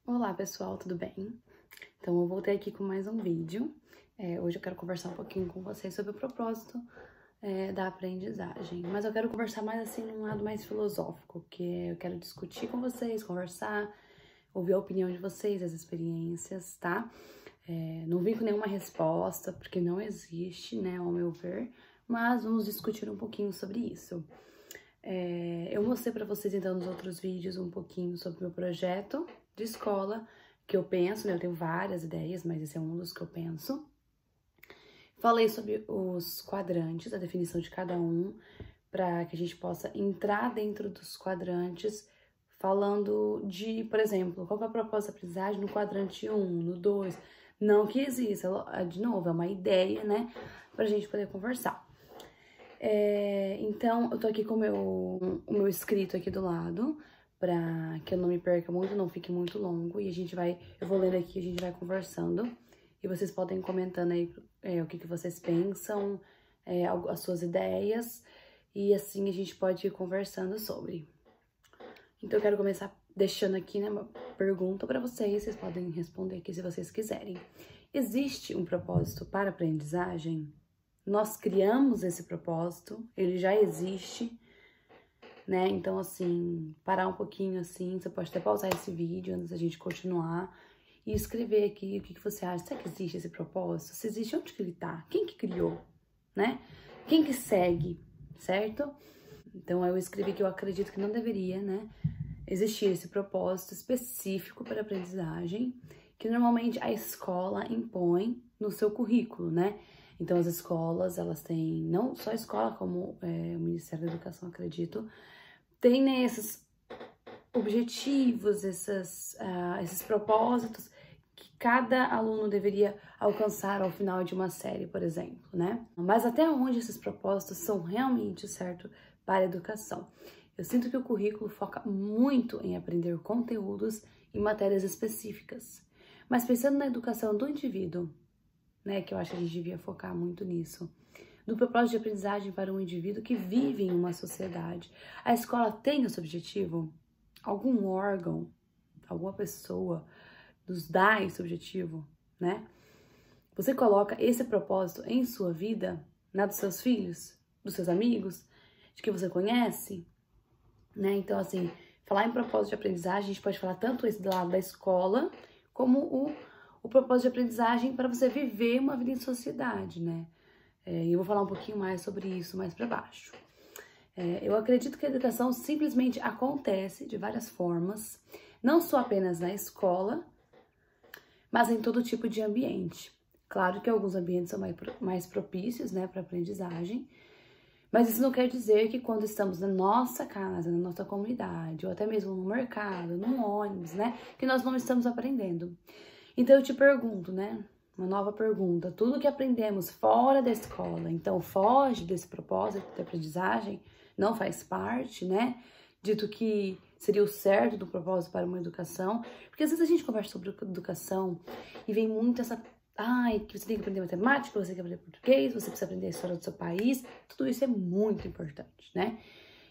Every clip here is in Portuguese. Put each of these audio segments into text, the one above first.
Olá pessoal, tudo bem? Então eu voltei aqui com mais um vídeo. Hoje eu quero conversar um pouquinho com vocês sobre o propósito da aprendizagem. Mas eu quero conversar mais assim num lado mais filosófico, que eu quero discutir com vocês, conversar, ouvir a opinião de vocês, as experiências, tá? Não vim com nenhuma resposta, porque não existe, né, ao meu ver, mas vamos discutir um pouquinho sobre isso. Eu mostrei pra vocês então nos outros vídeos um pouquinho sobre o meu projeto de escola, que eu penso, né? Eu tenho várias ideias, mas esse é um dos que eu penso. Falei sobre os quadrantes, a definição de cada um, para que a gente possa entrar dentro dos quadrantes, falando de, por exemplo, qual que é a proposta da aprendizagem no quadrante 1, no 2. Não que exista, de novo, é uma ideia, né? Pra gente poder conversar. Então, eu tô aqui com o meu escrito aqui do lado, pra que eu não me perca muito, não fique muito longo. E eu vou lendo aqui, a gente vai conversando. E vocês podem ir comentando aí o que vocês pensam, as suas ideias. E assim a gente pode ir conversando sobre. Então, eu quero começar deixando aqui, né, uma pergunta pra vocês podem responder aqui se vocês quiserem. Existe um propósito para a aprendizagem? Nós criamos esse propósito, ele já existe, né? Então, assim, parar um pouquinho assim, você pode até pausar esse vídeo antes da gente continuar e escrever aqui o que você acha. Será que existe esse propósito? Se existe, onde que ele tá? Quem que criou, né? Quem que segue, certo? Então, eu escrevi que eu acredito que não deveria, né, existir esse propósito específico para a aprendizagem, que normalmente a escola impõe no seu currículo, né? Então, as escolas, elas têm, não só a escola, como o Ministério da Educação, acredito, tem, né, esses objetivos, esses propósitos que cada aluno deveria alcançar ao final de uma série, por exemplo, né? Mas até onde esses propósitos são realmente certo para a educação? Eu sinto que o currículo foca muito em aprender conteúdos em matérias específicas. Mas pensando na educação do indivíduo, né, que eu acho que a gente devia focar muito nisso, do propósito de aprendizagem para um indivíduo que vive em uma sociedade. A escola tem esse objetivo? Algum órgão, alguma pessoa nos dá esse objetivo, né? Você coloca esse propósito em sua vida, na dos seus filhos, dos seus amigos, de que você conhece, né? Então, assim, falar em propósito de aprendizagem, a gente pode falar tanto esse do lado da escola, como o propósito de aprendizagem para você viver uma vida em sociedade, né? E eu vou falar um pouquinho mais sobre isso mais para baixo. Eu acredito que a educação simplesmente acontece de várias formas, não só apenas na escola, mas em todo tipo de ambiente. Claro que alguns ambientes são mais propícios, né, para aprendizagem, mas isso não quer dizer que quando estamos na nossa casa, na nossa comunidade, ou até mesmo no mercado, num ônibus, né, que nós não estamos aprendendo. Então eu te pergunto, né, uma nova pergunta: tudo que aprendemos fora da escola, então foge desse propósito de aprendizagem, não faz parte, né, dito que seria o certo do propósito para uma educação? Porque às vezes a gente conversa sobre educação e vem muito essa... Ai, que você tem que aprender matemática, você tem que aprender português, você precisa aprender a história do seu país. Tudo isso é muito importante, né?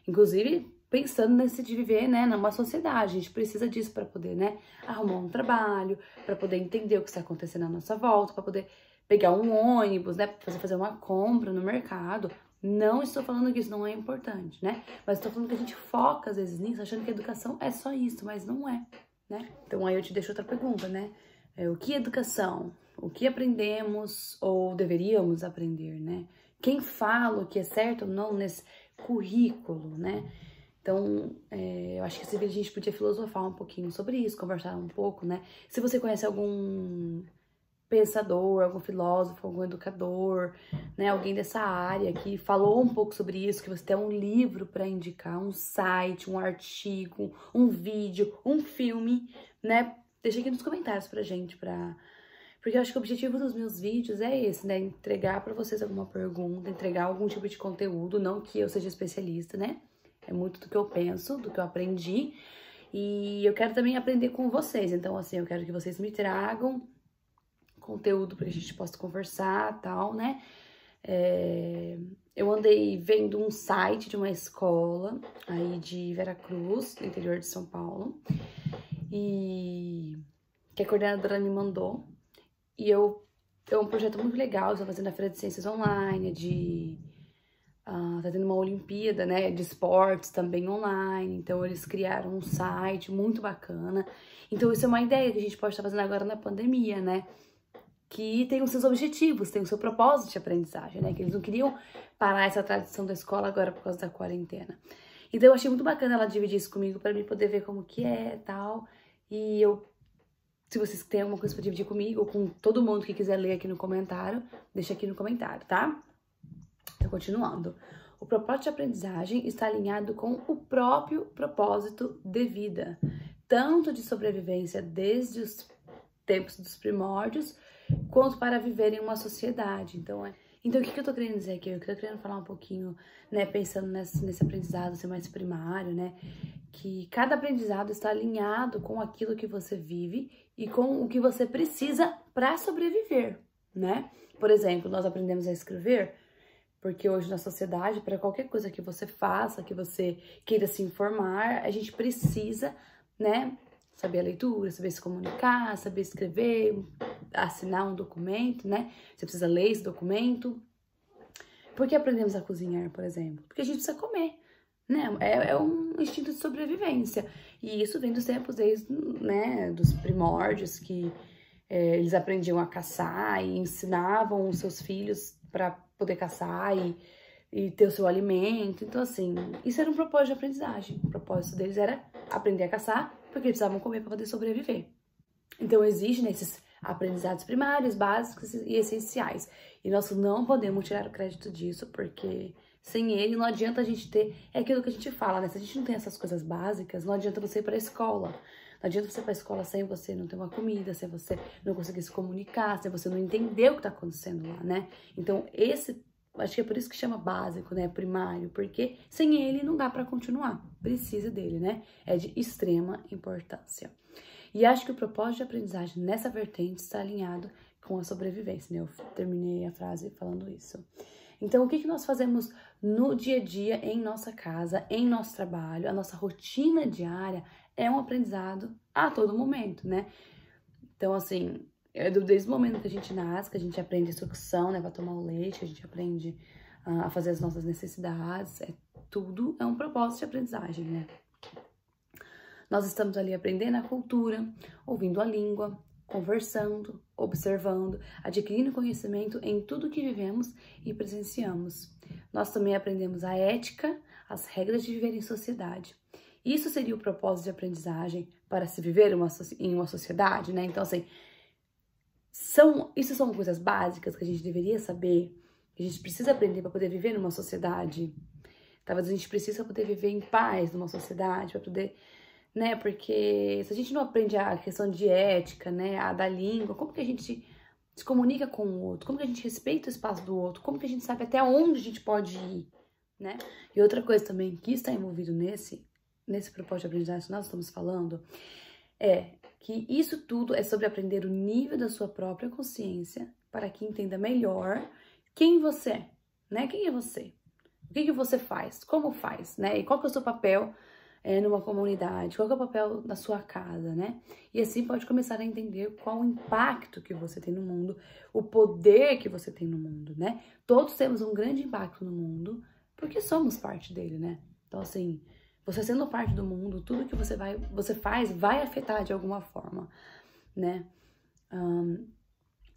Inclusive, pensando nesse de viver, né, numa sociedade. A gente precisa disso para poder, né, arrumar um trabalho, para poder entender o que está acontecendo à nossa volta, para poder pegar um ônibus, né, pra fazer uma compra no mercado. Não estou falando que isso não é importante, né? Mas estou falando que a gente foca, às vezes, nisso, achando que a educação é só isso, mas não é, né? Então, aí eu te deixo outra pergunta, né? O que é educação? O que aprendemos ou deveríamos aprender, né? Quem fala o que é certo ou não nesse currículo, né? Então, eu acho que esse vídeo a gente podia filosofar um pouquinho sobre isso, conversar um pouco, né? Se você conhece algum pensador, algum filósofo, algum educador, né, alguém dessa área que falou um pouco sobre isso, que você tem um livro para indicar, um site, um artigo, um vídeo, um filme, né? Deixa aqui nos comentários pra gente, porque eu acho que o objetivo dos meus vídeos é esse, né? Entregar pra vocês alguma pergunta, entregar algum tipo de conteúdo, não que eu seja especialista, né? É muito do que eu penso, do que eu aprendi, e eu quero também aprender com vocês. Então, assim, eu quero que vocês me tragam conteúdo para que a gente possa conversar, tal, né? Eu andei vendo um site de uma escola aí de Veracruz, no interior de São Paulo, e que a coordenadora me mandou. E é um projeto muito legal, estou fazendo a Feira de Ciências online, tá tendo uma Olimpíada, né, de esportes também online, então eles criaram um site muito bacana. Então isso é uma ideia que a gente pode estar fazendo agora na pandemia, né, que tem os seus objetivos, tem o seu propósito de aprendizagem, né, que eles não queriam parar essa tradição da escola agora por causa da quarentena. Então eu achei muito bacana ela dividir isso comigo para mim poder ver como que é e tal, e se vocês têm alguma coisa para dividir comigo ou com todo mundo que quiser ler aqui no comentário, deixa aqui no comentário, tá? Então, continuando. O propósito de aprendizagem está alinhado com o próprio propósito de vida, tanto de sobrevivência desde os tempos dos primórdios, quanto para viver em uma sociedade. Então, o que eu tô querendo dizer aqui? Eu tô querendo falar um pouquinho, né, pensando nesse aprendizado ser mais primário, né, que cada aprendizado está alinhado com aquilo que você vive e com o que você precisa para sobreviver, né? Por exemplo, nós aprendemos a escrever porque hoje na sociedade, para qualquer coisa que você faça, que você queira se informar, a gente precisa, né, saber a leitura, saber se comunicar, saber escrever, assinar um documento, né? Você precisa ler esse documento. Por que aprendemos a cozinhar, por exemplo? Porque a gente precisa comer, né? É um instinto de sobrevivência. E isso vem dos tempos desde, né, dos primórdios, que eles aprendiam a caçar e ensinavam os seus filhos para poder caçar e ter o seu alimento. Então, assim, isso era um propósito de aprendizagem. O propósito deles era aprender a caçar, porque eles precisavam comer para poder sobreviver. Então, existe nesses aprendizados primários, básicos e essenciais. E nós não podemos tirar o crédito disso, porque sem ele não adianta a gente ter... É aquilo que a gente fala, né? Se a gente não tem essas coisas básicas, não adianta você ir para a escola. Não adianta você ir para a escola sem você não ter uma comida, sem você não conseguir se comunicar, sem você não entender o que está acontecendo lá, né? Então, acho que é por isso que chama básico, né? Primário, porque sem ele não dá para continuar. Precisa dele, né? É de extrema importância. E acho que o propósito de aprendizagem nessa vertente está alinhado com a sobrevivência, né? Eu terminei a frase falando isso. Então, o que nós fazemos no dia a dia, em nossa casa, em nosso trabalho, a nossa rotina diária é um aprendizado a todo momento, né? Então, assim, desde o momento que a gente nasce, que a gente aprende a sucção, né, para tomar o leite, que a gente aprende a fazer as nossas necessidades, tudo é um propósito de aprendizagem, né? Nós estamos ali aprendendo a cultura, ouvindo a língua, conversando, observando, adquirindo conhecimento em tudo que vivemos e presenciamos. Nós também aprendemos a ética, as regras de viver em sociedade. Isso seria o propósito de aprendizagem para se viver em uma sociedade, né? Então, assim, isso são coisas básicas que a gente deveria saber, que a gente precisa aprender para poder viver numa sociedade. Talvez a gente precisa poder viver em paz numa sociedade, para poder, né? Porque se a gente não aprende a questão de ética, né? A da língua, como que a gente se comunica com o outro? Como que a gente respeita o espaço do outro? Como que a gente sabe até onde a gente pode ir, né? E outra coisa também que está envolvido nesse propósito de aprendizagem que nós estamos falando é que isso tudo é sobre aprender o nível da sua própria consciência para que entenda melhor quem você é, né? Quem é você? O que você faz? Como faz, né? E qual que é o seu papel numa comunidade? Qual que é o papel na sua casa, né? E assim pode começar a entender qual o impacto que você tem no mundo, o poder que você tem no mundo, né? Todos temos um grande impacto no mundo porque somos parte dele, né? Então, assim, você sendo parte do mundo, tudo que você faz vai afetar de alguma forma, né?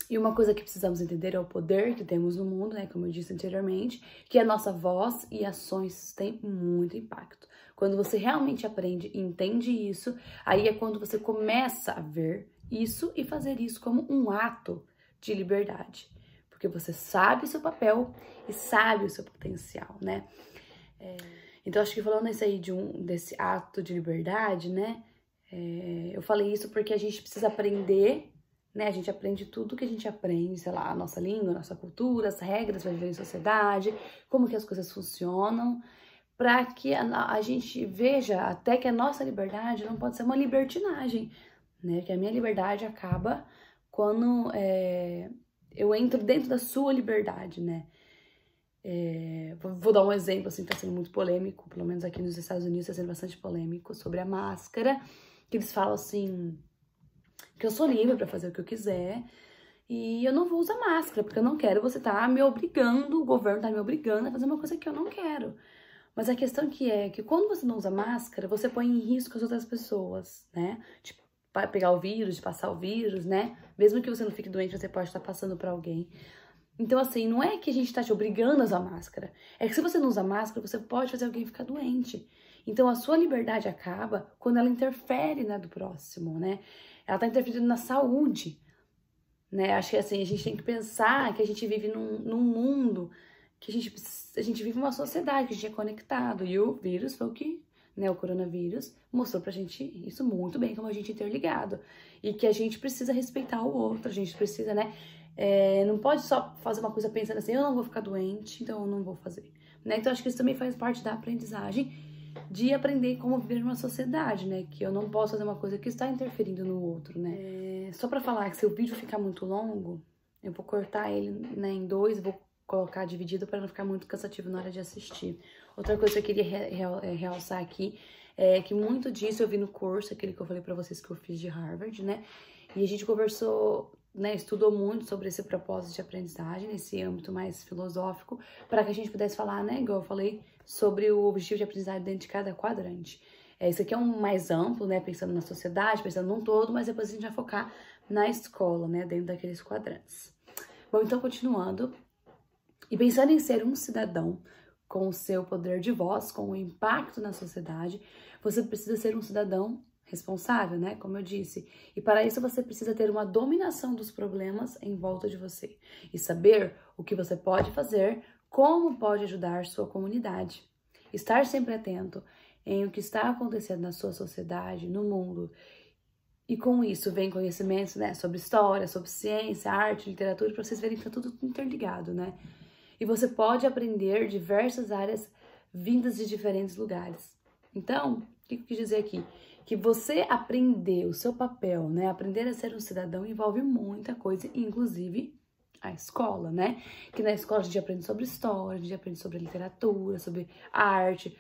E uma coisa que precisamos entender é o poder que temos no mundo, né? Como eu disse anteriormente, que a nossa voz e ações têm muito impacto. Quando você realmente aprende e entende isso, aí é quando você começa a ver isso e fazer isso como um ato de liberdade. Porque você sabe o seu papel e sabe o seu potencial, né? Então, acho que falando isso aí desse ato de liberdade, né? Eu falei isso porque a gente precisa aprender, né? A gente aprende tudo que a gente aprende, sei lá, a nossa língua, a nossa cultura, as regras para viver em sociedade, como que as coisas funcionam, para que a gente veja até que a nossa liberdade não pode ser uma libertinagem, né? Que a minha liberdade acaba quando eu entro dentro da sua liberdade, né? Vou dar um exemplo, assim, tá sendo muito polêmico, pelo menos aqui nos Estados Unidos tá sendo bastante polêmico, sobre a máscara, que eles falam assim, que eu sou livre pra fazer o que eu quiser e eu não vou usar máscara, porque eu não quero você tá me obrigando, o governo tá me obrigando a fazer uma coisa que eu não quero. Mas a questão que é que quando você não usa máscara, você põe em risco as outras pessoas, né? Tipo, vai pegar o vírus, de passar o vírus, né? Mesmo que você não fique doente, você pode estar passando pra alguém. Então, assim, não é que a gente tá te obrigando a usar máscara. É que se você não usa máscara, você pode fazer alguém ficar doente. Então, a sua liberdade acaba quando ela interfere na do próximo, né? Ela tá interferindo na saúde, né? Acho que, assim, a gente tem que pensar que a gente vive num mundo, que a gente vive uma sociedade, que a gente é conectado. E o vírus foi o que, né, o coronavírus mostrou pra gente isso muito bem, como a gente é interligado. E que a gente precisa respeitar o outro, a gente precisa, né? Não pode só fazer uma coisa pensando assim, eu não vou ficar doente, então eu não vou fazer, né? Então acho que isso também faz parte da aprendizagem de aprender como viver numa sociedade, né? Que eu não posso fazer uma coisa que está interferindo no outro, né? Só pra falar que se o vídeo ficar muito longo, eu vou cortar ele, né, em dois, vou colocar dividido para não ficar muito cansativo na hora de assistir. Outra coisa que eu queria realçar aqui é que muito disso eu vi no curso, aquele que eu falei pra vocês que eu fiz de Harvard, né? E a gente conversou, né, estudou muito sobre esse propósito de aprendizagem, nesse âmbito mais filosófico, para que a gente pudesse falar, né, igual eu falei, sobre o objetivo de aprendizagem dentro de cada quadrante. Isso aqui é um mais amplo, né, pensando na sociedade, pensando num todo, mas depois a gente vai focar na escola, né, dentro daqueles quadrantes. Bom, então, continuando, e pensando em ser um cidadão com o seu poder de voz, com o impacto na sociedade, você precisa ser um cidadão responsável, né? Como eu disse. E para isso você precisa ter uma dominação dos problemas em volta de você e saber o que você pode fazer, como pode ajudar sua comunidade. Estar sempre atento em o que está acontecendo na sua sociedade, no mundo. E com isso vem conhecimentos, né, sobre história, sobre ciência, arte, literatura, para vocês verem que tá tudo interligado, né? E você pode aprender diversas áreas vindas de diferentes lugares. Então, o que eu quis dizer aqui? Que você aprender o seu papel, né? Aprender a ser um cidadão envolve muita coisa, inclusive a escola, né? Que na escola a gente aprende sobre história, a gente aprende sobre literatura, sobre arte,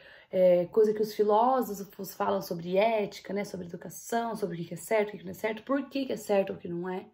coisa que os filósofos falam sobre ética, né? Sobre educação, sobre o que é certo, o que não é certo, por que é certo ou o que não é.